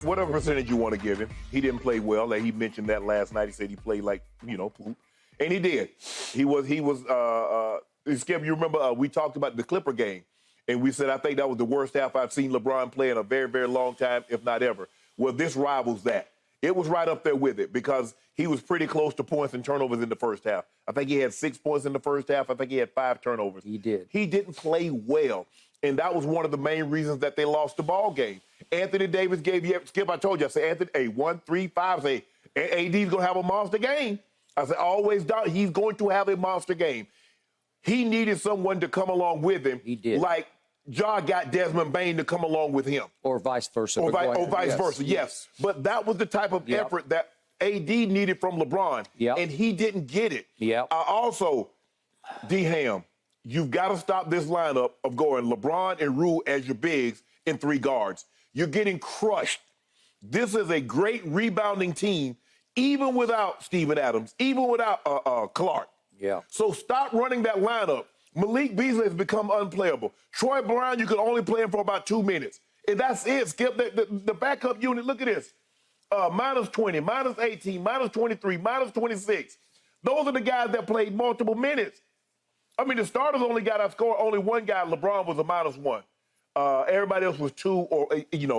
Whatever percentage you want to give him, he didn't play well. Like he mentioned that last night. He said he played like, poop. And he did. Skip, you remember we talked about the Clipper game, and we said, I think that was the worst half I've seen LeBron play in a very, very long time, if not ever. Well, this rivals that. It was right up there with it because he was pretty close to points and turnovers in the first half. I think he had 6 points in the first half. I think he had 5 turnovers. He did. He didn't play well, and that was one of the main reasons that they lost the ball game. Anthony Davis gave you, Skip, I told you, I said, Anthony, hey, 1, 3, 5, say, AD's going to have a monster game. I said, always, he's going to have a monster game. He needed someone to come along with him. He did. Like Ja got Desmond Bain to come along with him. Or vice versa. Or vice versa, yes. But that was the type of effort that AD needed from LeBron, and he didn't get it. Also, D-Ham, you've got to stop this lineup of going LeBron and Rue as your bigs and 3 guards. You're getting crushed. This is a great rebounding team, even without Steven Adams, even without Clark. So stop running that lineup. Malik Beasley has become unplayable. Troy Brown, you can only play him for about 2 minutes. And that's it, Skip. The backup unit, look at this. Minus 20, minus 18, minus 23, minus 26. Those are the guys that played multiple minutes. I mean, the starters only got outscored. Only one guy, LeBron, was a -1. Everybody else was 2, or,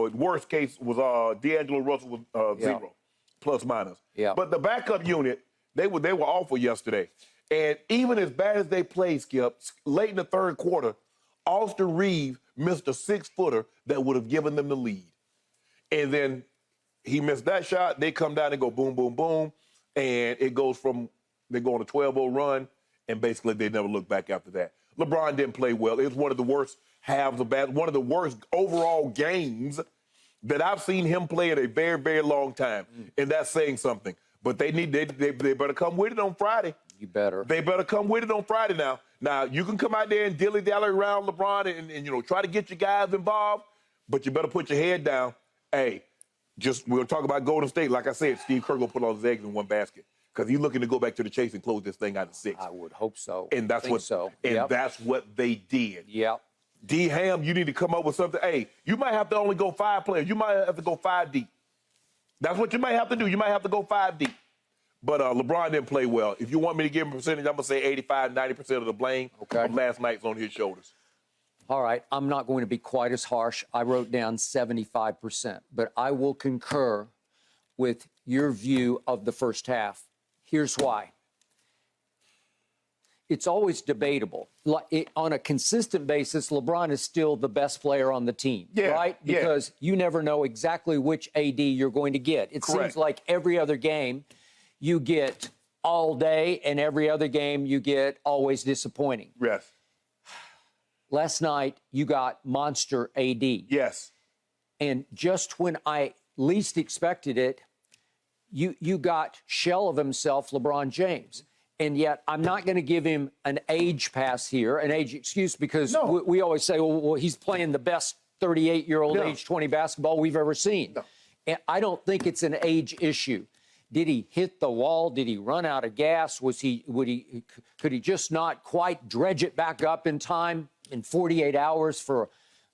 worst case was D'Angelo Russell was 0, plus minus. But the backup unit, they were awful yesterday. And even as bad as they played, Skip, late in the third quarter, Austin Reeves missed a 6-footer that would have given them the lead. And then he missed that shot. They come down and go boom, boom, boom. And it goes from, they go on a 12-0 run, and basically they never look back after that. LeBron didn't play well. It was one of the worst halves of one of the worst overall games that I've seen him play in a very, very long time. And that's saying something. But they better come with it on Friday. You better. They better come with it on Friday now. Now, you can come out there and dilly-dally around LeBron and try to get your guys involved, but you better put your head down. Hey, we'll talk about Golden State. Like I said, Steve Kerr will put all his eggs in one basket because he's looking to go back to the chase and close this thing out of 6. I would hope so. And that's that's what they did. D-Ham, you need to come up with something. Hey, you might have to only go 5 players. You might have to go 5 deep. That's what you might have to do. You might have to go 5 deep. But LeBron didn't play well. If you want me to give him a percentage, I'm going to say 85, 90% of the blame of last night's on his shoulders. All right. I'm not going to be quite as harsh. I wrote down 75%. But I will concur with your view of the first half. Here's why. It's always debatable. On a consistent basis, LeBron is still the best player on the team, right? Because you never know exactly which AD you're going to get. It seems like every other game you get all day, and every other game you get always disappointing. Yes. Last night, you got monster AD. Yes. And just when I least expected it, you got shell of himself, LeBron James. And yet, I'm not going to give him an age pass here, an age excuse, because we always say, well, he's playing the best 38-year-old age 20 basketball we've ever seen. And I don't think it's an age issue. Did he hit the wall? Did he run out of gas? Could he just not quite dredge it back up in time in 48 hours for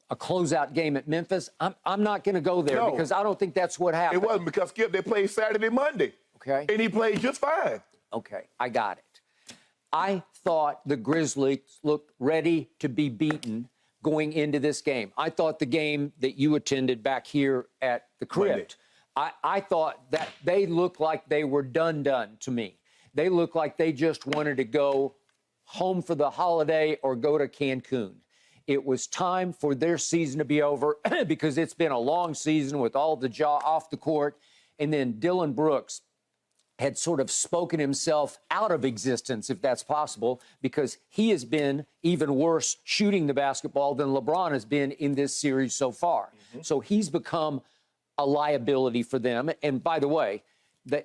a closeout game at Memphis? I'm not going to go there because I don't think that's what happened. It wasn't because, Skip, they played Saturday, Monday. Okay. And he played just fine. Okay, I got it. I thought the Grizzlies looked ready to be beaten going into this game. I thought the game that you attended back here at the Crypt, I thought that they looked like they were done to me. They looked like they just wanted to go home for the holiday or go to Cancun. It was time for their season to be over because it's been a long season with all the jaw off the court. And then Dillon Brooks had sort of spoken himself out of existence, if that's possible, because he has been even worse shooting the basketball than LeBron has been in this series so far. So he's become a liability for them. And by the way,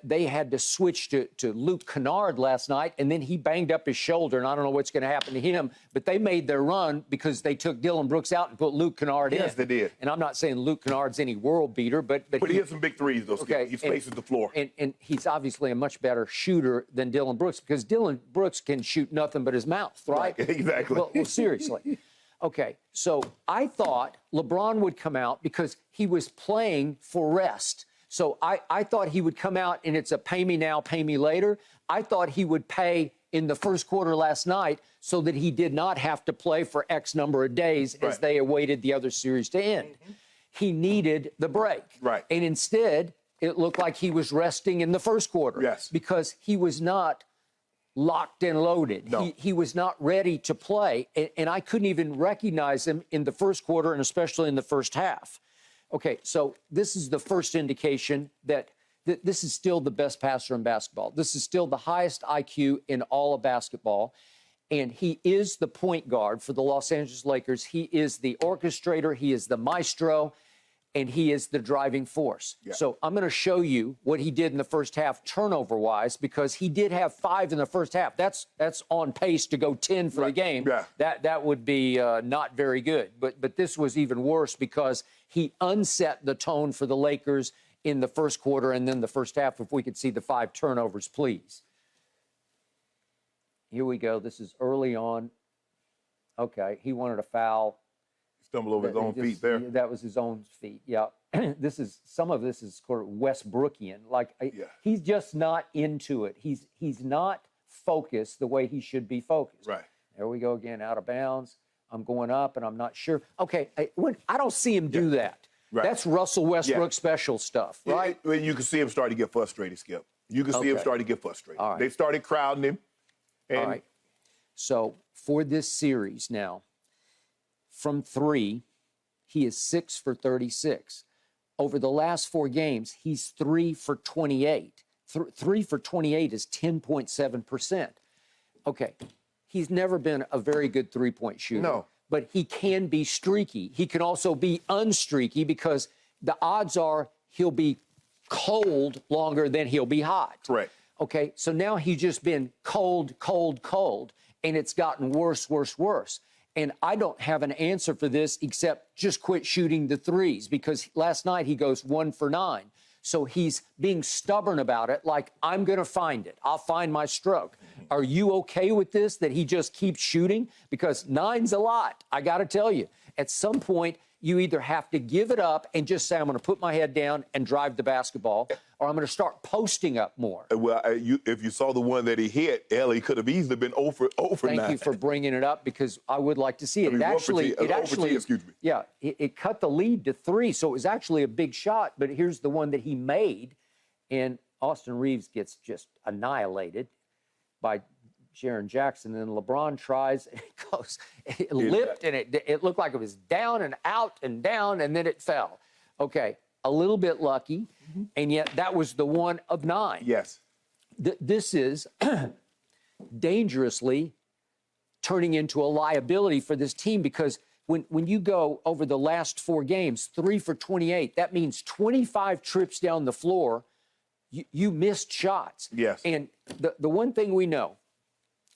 they had to switch to Luke Kennard last night, and then he banged up his shoulder, and I don't know what's going to happen to him. But they made their run because they took Dillon Brooks out and put Luke Kennard in. Yes, they did. And I'm not saying Luke Kennard's any world beater, but he hit some big threes, though. Okay, he faces the floor. And he's obviously a much better shooter than Dillon Brooks because Dillon Brooks can shoot nothing but his mouth, right? Exactly. Well, seriously. Okay, so I thought LeBron would come out because he was playing for rest. So I thought he would come out and it's a pay me now, pay me later. I thought he would pay in the first quarter last night so that he did not have to play for X number of days as they awaited the other series to end. He needed the break. Right. And instead, it looked like he was resting in the first quarter. Yes. Because he was not locked and loaded. No. He was not ready to play. And I couldn't even recognize him in the first quarter and especially in the first half. Okay, so this is the first indication that this is still the best passer in basketball. This is still the highest IQ in all of basketball. And he is the point guard for the Los Angeles Lakers. He is the orchestrator. He is the maestro. And he is the driving force. Yeah. So I'm going to show you what he did in the first half turnover-wise, because he did have 5 in the first half. That's on pace to go 10 for the game. Yeah. That would be not very good. But this was even worse because he unset the tone for the Lakers in the first quarter and then the first half. If we could see the 5 turnovers, please. Here we go. This is early on. Okay, he wanted a foul. Stumble over his own feet there. That was his own feet, yeah. Some of this is sort of Westbrookian. Like, he's just not into it. He's not focused the way he should be focused. Right. There we go again, out of bounds. I'm going up, and I'm not sure. Okay, I don't see him do that. Right. That's Russell Westbrook special stuff, right? You can see him start to get frustrated, Skip. You can see him start to get frustrated. All right. They started crowding him. All right. So for this series now, from 3, he is 6 for 36. Over the last 4 games, he's 3 for 28. 3 for 28 is 10.7%. Okay, he's never been a very good three-point shooter. No. But he can be streaky. He can also be unstreaky because the odds are he'll be cold longer than he'll be hot. Right. Okay, so now he's just been cold, and it's gotten worse. And I don't have an answer for this except just quit shooting the threes, because last night he goes 1 for 9. So he's being stubborn about it, like, I'm going to find it. I'll find my stroke. Are you okay with this, that he just keeps shooting? Because 9's a lot, I got to tell you. At some point, you either have to give it up and just say, I'm going to put my head down and drive the basketball, or I'm going to start posting up more. Well, if you saw the one that he hit, he could have easily been over 9. Thank you for bringing it up, because I would like to see it. It cut the lead to 3, so it was actually a big shot. But here's the one that he made, and Austin Reeves gets just annihilated by Jaren Jackson. And then LeBron tries, and it goes, it lipped, and it looked like it was down and out and down, and then it fell. Okay, a little bit lucky, and yet that was the 1 of 9. Yes. This is dangerously turning into a liability for this team, because when you go over the last 4 games, 3 for 28, that means 25 trips down the floor, you missed shots. Yes. And the one thing we know,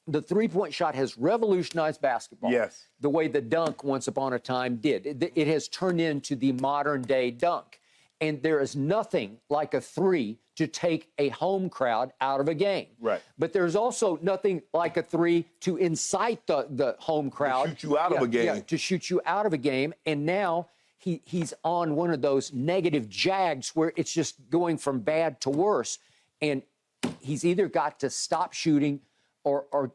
the three-point shot has revolutionized basketball. Yes. The way the dunk once upon a time did. It has turned into the modern-day dunk. And there is nothing like a 3 to take a home crowd out of a game. Right. But there's also nothing like a 3 to incite the home crowd. To shoot you out of a game. Yeah, to shoot you out of a game. And now he's on one of those negative jags where it's just going from bad to worse. And he's either got to stop shooting or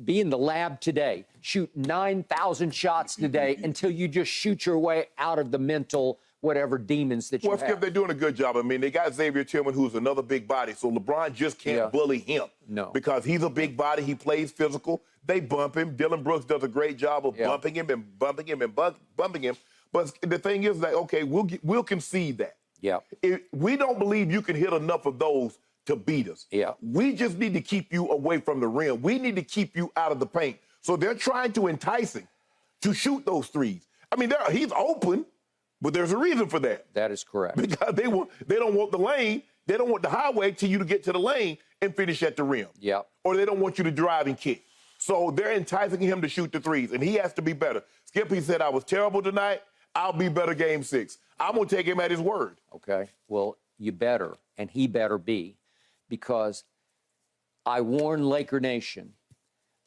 be in the lab today, shoot 9,000 shots today until you just shoot your way out of the mental whatever demons that you have. Well, Skip, they're doing a good job. I mean, they got Xavier Tillman, who's another big body, so LeBron just can't bully him. No. Because he's a big body, he plays physical. They bump him. Dillon Brooks does a great job of bumping him and bumping him and bumping him. But the thing is that, okay, we'll concede that. Yeah. We don't believe you can hit enough of those to beat us. Yeah. We just need to keep you away from the rim. We need to keep you out of the paint. So they're trying to entice him to shoot those threes. I mean, he's open, but there's a reason for that. That is correct. Because they don't want the lane. They don't want the highway till you to get to the lane and finish at the rim. Yeah. Or they don't want you to drive and kick. So they're enticing him to shoot the threes, and he has to be better. Skip, he said, I was terrible tonight. I'll be better game 6. I'm going to take him at his word. Okay. Well, you better, and he better be, because I warn Laker Nation,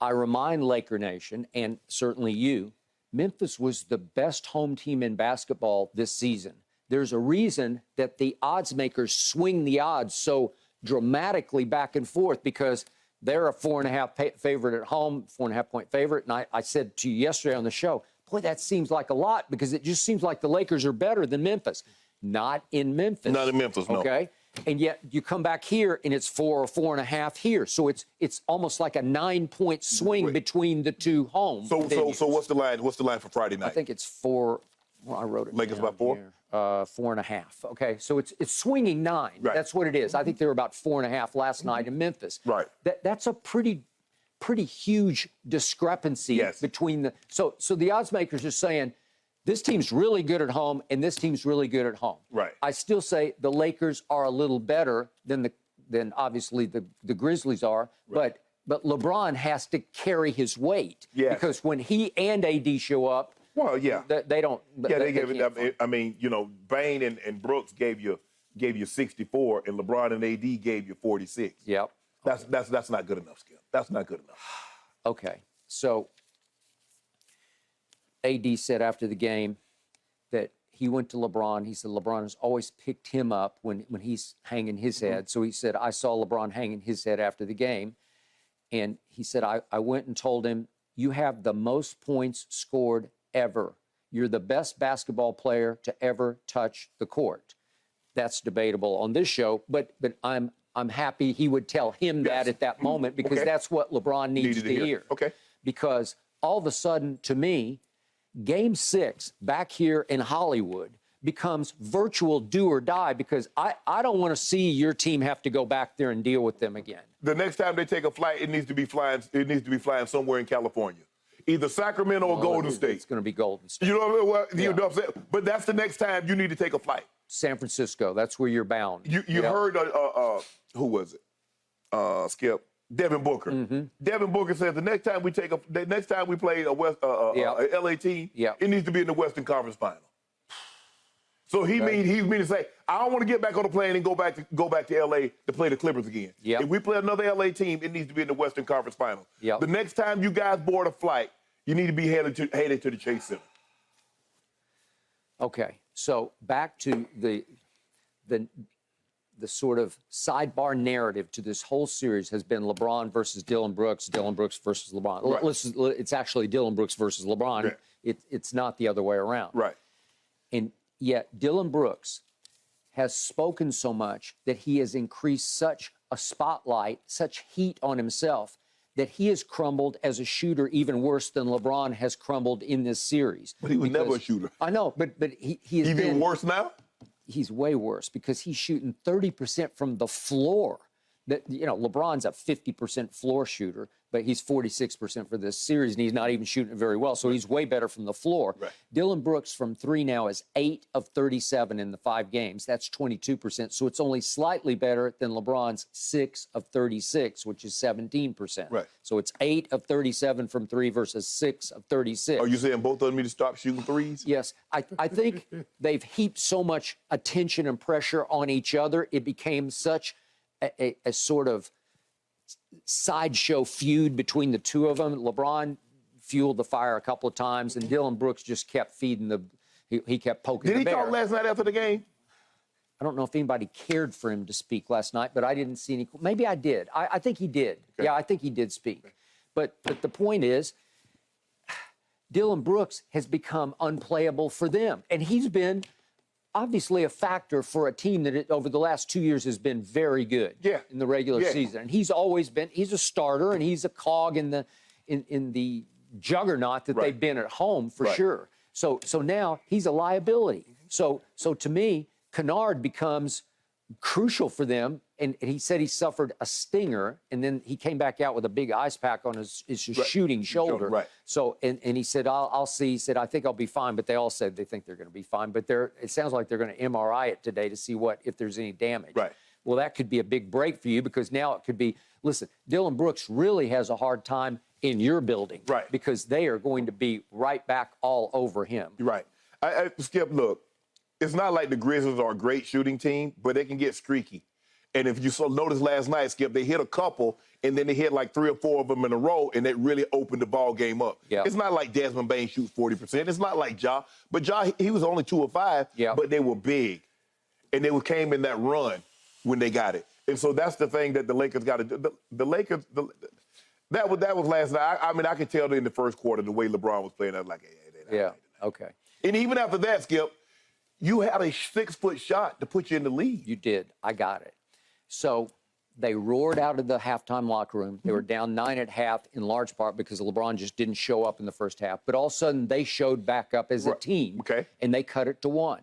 I remind Laker Nation, and certainly you, Memphis was the best home team in basketball this season. There's a reason that the odds makers swing the odds so dramatically back and forth, because they're a 4.5 favorite at home, 4.5-point favorite. And I said to you yesterday on the show, boy, that seems like a lot, because it just seems like the Lakers are better than Memphis. Not in Memphis. Not in Memphis, no. Okay? And yet you come back here and it's 4 or 4.5 here. So it's almost like a 9-point swing between the two home venues. So what's the line? What's the line for Friday night? I think it's 4. Well, I wrote it Lakers down about 4? here. 4.5. Okay, so it's swinging 9. Right. That's what it is. I think they were about 4.5 last night in Memphis. Right. That's a pretty huge discrepancy between the. So the odds makers are saying this team's really good at home and this team's really good at home. Right. I still say the Lakers are a little better than obviously the Grizzlies are, but LeBron has to carry his weight because when he and AD show up. Well, yeah. They don't. Yeah, they gave it. I mean, you know, Bain and Brooks gave you 64, and LeBron and AD gave you 46. Yep. That's not good enough, Skip. That's not good enough. Okay. So AD said after the game that he went to LeBron. He said LeBron has always picked him up when he's hanging his head. So he said, I saw LeBron hanging his head after the game. And he said, I went and told him, you have the most points scored ever. You're the best basketball player to ever touch the court. That's debatable on this show, but I'm happy he would tell him that at that moment, because that's what LeBron needs to hear. Okay. Because all of a sudden, to me, Game 6 back here in Hollywood becomes virtual do or die, because I don't want to see your team have to go back there and deal with them again. The next time they take a flight, it needs to be flying somewhere in California. Either Sacramento or Golden State. It's going to be Golden State. You know what I'm saying? But that's the next time you need to take a flight. San Francisco, that's where you're bound. You heard, who was it? Skip. Devin Booker. Mm-hmm. Devin Booker said the next time we play a LA team, it needs to be in the Western Conference Final. So he's mean to say, I don't want to get back on the plane and go back to LA to play the Clippers again. Yep. If we play another LA team, it needs to be in the Western Conference Final. Yep. The next time you guys board a flight, you need to be headed to the Chase Center. Okay, so back to the sort of sidebar narrative to this whole series has been LeBron versus Dillon Brooks, Dillon Brooks versus LeBron. Right. It's actually Dillon Brooks versus LeBron. Yeah. It's not the other way around. Right. And yet Dillon Brooks has spoken so much that he has increased such a spotlight, such heat on himself, that he has crumbled as a shooter even worse than LeBron has crumbled in this series. But he was never a shooter. I know, but he's even worse now? He's way worse, because he's shooting 30% from the floor. LeBron's a 50% floor shooter, but he's 46% for this series, and he's not even shooting it very well. So he's way better from the floor. Right. Dillon Brooks from 3 now is 8 of 37 in the 5 games. That's 22%. So it's only slightly better than LeBron's 6 of 36, which is 17%. Right. So it's 8 of 37 from 3 versus 6 of 36. Are you saying both of them need to stop shooting threes? Yes. I think they've heaped so much attention and pressure on each other. It became such a sort of sideshow feud between the two of them. LeBron fueled the fire a couple of times, and Dillon Brooks just kept feeding he kept poking the bear. Did he talk last night after the game? I don't know if anybody cared for him to speak last night, but I didn't see any. Maybe I did. I think he did. Okay. Yeah, I think he did speak. Okay. But the point is, Dillon Brooks has become unplayable for them, and he's been obviously a factor for a team that over the last 2 years has been very good in the regular season. And he's always been, he's a starter and he's a cog in the juggernaut that they've been at home for sure. So now he's a liability. So to me, Kennard becomes crucial for them. And he said he suffered a stinger, and then he came back out with a big ice pack on his shooting shoulder. Right. So, and he said, I'll see. He said, I think I'll be fine. But they all said they think they're going to be fine. But it sounds like they're going to MRI it today to see if there's any damage. Right. Well, that could be a big break for you, because now it could be, listen, Dillon Brooks really has a hard time in your building. Right. Because they are going to be right back all over him. Right. Skip, look, it's not like the Grizzlies are a great shooting team, but they can get streaky. And if you noticed last night, Skip, they hit a couple, and then they hit like 3 or 4 of them in a row, and that really opened the ball game up. Yeah. It's not like Desmond Bain shoots 40%. It's not like Ja. But Ja, he was only 2 of 5, but they were big. And they came in that run when they got it. And so that's the thing that the Lakers got to do. The Lakers, that was last night. I mean, I could tell in the first quarter the way LeBron was playing. I was like, okay. And even after that, Skip, you had a 6-foot shot to put you in the lead. You did. I got it. So they roared out of the halftime locker room. They were down 9 at half, in large part because LeBron just didn't show up in the first half. But all of a sudden, they showed back up as a team, and they cut it to 1.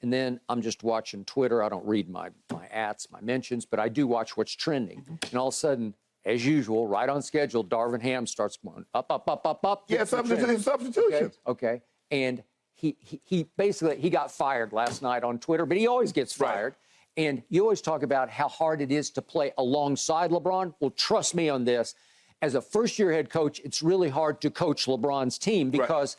And then I'm just watching Twitter. I don't read my ats, my mentions, but I do watch what's trending. And all of a sudden, as usual, right on schedule, Darvin Ham starts going up. Yeah, substitutions. Okay. And he basically got fired last night on Twitter, but he always gets fired. Right. And you always talk about how hard it is to play alongside LeBron. Well, trust me on this. As a first-year head coach, it's really hard to coach LeBron's team because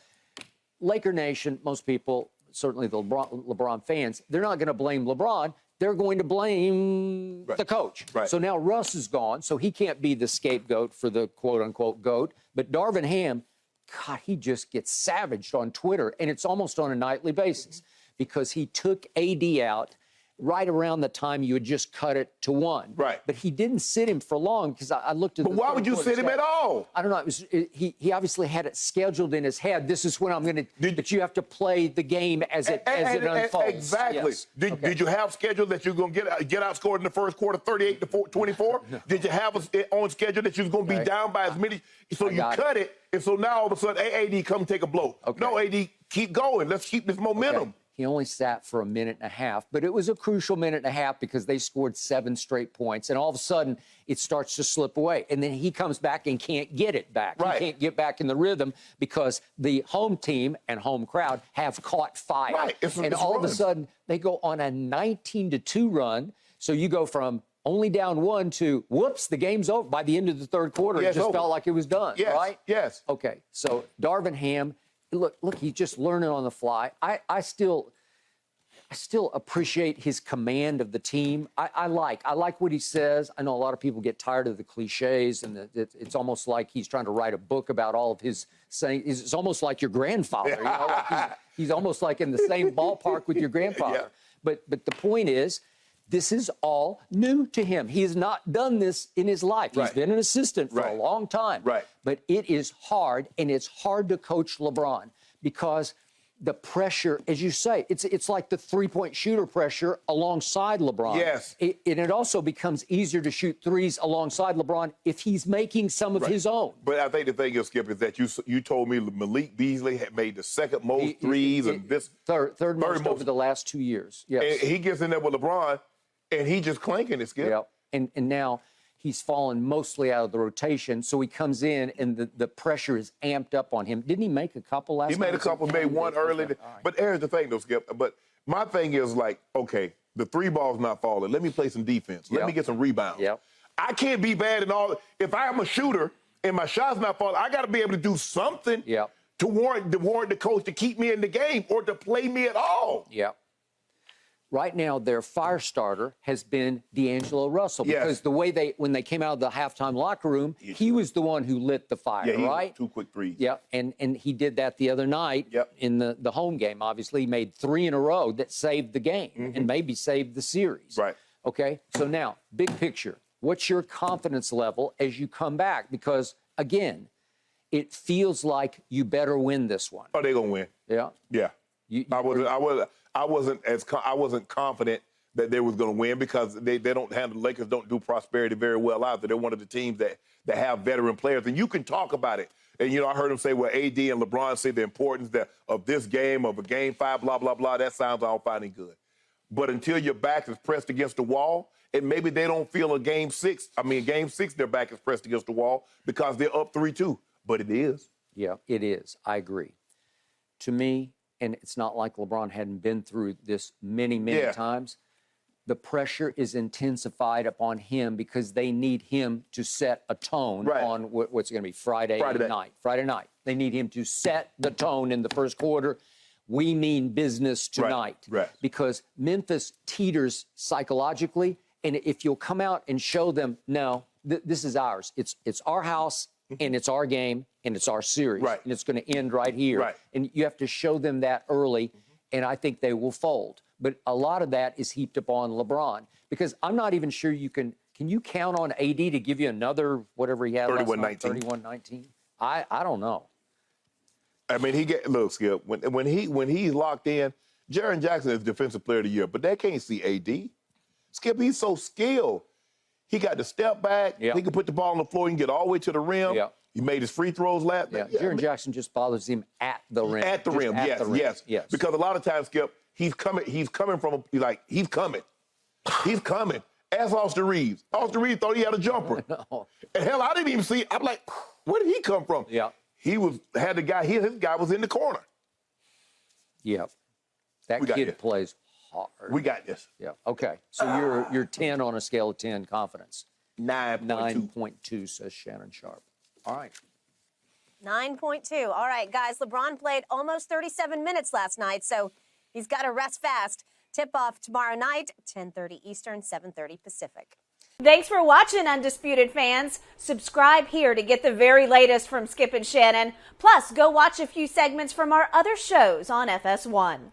Laker Nation, most people, certainly the LeBron fans, they're not going to blame LeBron. They're going to blame the coach. Right. So now Russ is gone, so he can't be the scapegoat for the quote-unquote GOAT. But Darvin Ham, God, he just gets savaged on Twitter, and it's almost on a nightly basis because he took AD out right around the time you had just cut it to 1. Right. But he didn't sit him for long because I looked at But why would you sit him at all? I don't know. He obviously had it scheduled in his head. This is when I'm going to, but you have to play the game as it unfolds. Exactly. Yes. Did you have schedule that you're going to get outscored in the first quarter 38-24? No. Did you have on schedule that you was going to be down by as many? So you cut it, and so now all of a sudden, AD, come take a blow. No, AD, keep going. Let's keep this momentum. Okay. He only sat for a minute and a half, but it was a crucial minute and a half because they scored 7 straight points, and all of a sudden it starts to slip away. And then he comes back and can't get it back. He can't get back in the rhythm because the home team and home crowd have caught fire. Right. And all of a sudden they go on a 19-2 run. So you go from only down 1 to, whoops, the game's over. By the end of the third quarter, it just felt like it was done, right? Yes. Okay, so Darvin Ham, Look, he's just learning on the fly. I still appreciate his command of the team. I like what he says. I know a lot of people get tired of the cliches, and it's almost like he's trying to write a book about all of his saying. It's almost like your grandfather. You know? Like he's almost like in the same ballpark with your grandfather. But the point is, this is all new to him. He has not done this in his life. He's been an assistant for a long time. But it is hard, and it's hard to coach LeBron because the pressure, as you say, it's like the three-point shooter pressure alongside LeBron. Yes. And it also becomes easier to shoot threes alongside LeBron if he's making some of his own. But I think the thing is, Skip, is that you told me Malik Beasley had made the second most threes and this third most over the last 2 years. Yes. And he gets in there with LeBron, and he just clanking it, Skip. Yeah. And now he's fallen mostly out of the rotation, so he comes in and the pressure is amped up on him. Didn't he make a couple last night? He made a couple, made one early. Right. But here's the thing, though, Skip. But my thing is like, okay, the 3 ball's not falling. Let me play some defense. Let me get some rebounds. I can't be bad in all. If I'm a shooter and my shot's not falling, I got to be able to do something to warrant the coach to keep me in the game or to play me at all. Right now, their fire starter has been D'Angelo Russell because the way when they came out of the halftime locker room, he was the one who lit the fire, right? 2 quick threes. And he did that the other night in the home game. Obviously, he made 3 in a row that saved the game and maybe saved the series. Right. Okay, so now, big picture. What's your confidence level as you come back? Because, again, it feels like you better win this one. Oh, they're going to win. Yeah. I wasn't confident that they was going to win because they don't handle. The Lakers don't do prosperity very well either. They're one of the teams that have veteran players, and you can talk about it. And I heard them say, well, AD and LeBron say the importance of this game, of a game 5, blah blah blah. That sounds all fine and good, but until your back is pressed against the wall, and maybe they don't feel a game 6. I mean, game 6, their back is pressed against the wall because they're up 3-2. But it is. Yeah, it is. I agree. To me. And it's not like LeBron hadn't been through this many times. The pressure is intensified upon him because they need him to set a tone on what's going to be Friday night. They need him to set the tone in the first quarter. We mean business tonight. Because Memphis teeters psychologically, And if you'll come out and show them, no, this is ours. It's our house, and it's our game, and it's our series. Right. And it's going to end right here. Right. And you have to show them that early, and I think they will fold. But a lot of that is heaped upon LeBron, because I'm not even sure you can you count on AD to give you another, whatever he had 31-19. 31-19? I don't know. I mean, look, Skip, when he's locked in, Jaren Jackson is Defensive Player of the Year, but they can't see AD. Skip, he's so skilled. He got the step back. Yep. He can put the ball on the floor. He can get all the way to the rim. Yep. He made his free throws last. Yeah, Jaren Jackson just bothers him at the rim. At the rim, yes. Because a lot of times, Skip, he's coming from he's coming. He's coming. Ask Austin Reeves. Austin Reeves thought he had a jumper. No. And hell, I didn't even see. I'm like, where did he come from? Yeah. He had the guy. His guy was in the corner. Yeah. That kid plays hard. We got this. Yeah. Okay. So you're 10 on a scale of 10 confidence. 9.2. 9.2 says Shannon Sharpe. All right. 9.2. All right, guys. LeBron played almost 37 minutes last night, so he's got to rest fast. Tip-off tomorrow night, 10:30 Eastern, 7:30 Pacific. Thanks for watching, Undisputed fans. Subscribe here to get the very latest from Skip and Shannon. Plus, go watch a few segments from our other shows on FS1.